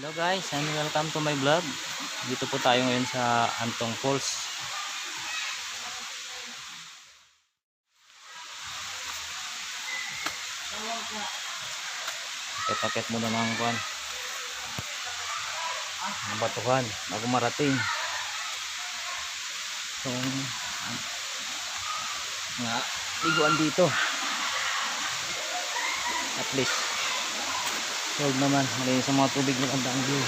Hello guys, and welcome to my vlog. Dito po tayo ngayon sa Antong Falls. Pakit muna ng kuan. Ang batuhan bago marating. So, nga liguan dito. At least solve naman, malinis ang mga tubig ng andang view.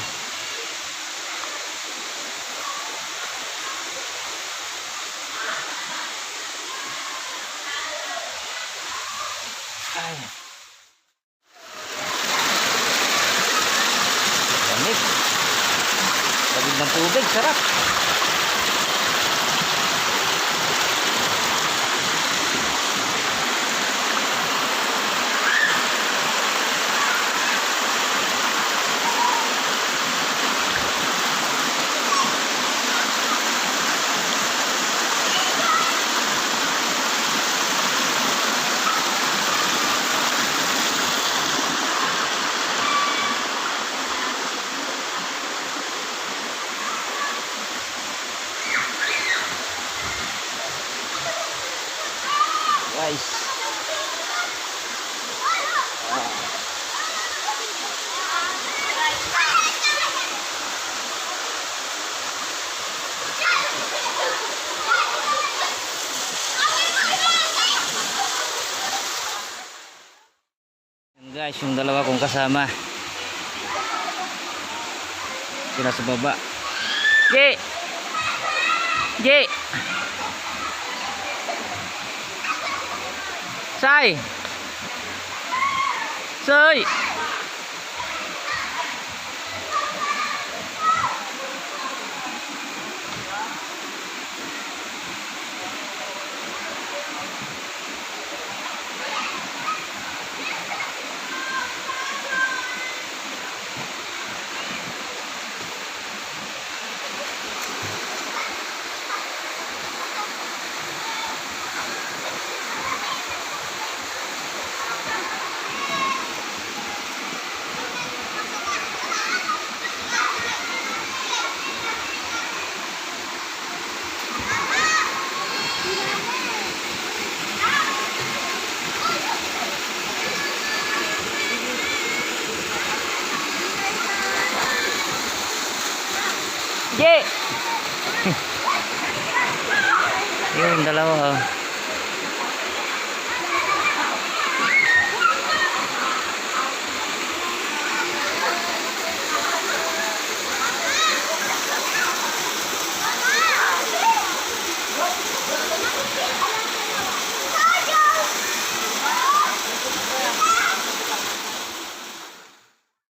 Ay. Lamig. Lamig ng tubig, sarap. Guys, guys, yung dalawa kong kasama sila sa baba. G G Sai Sơi G yung dalawa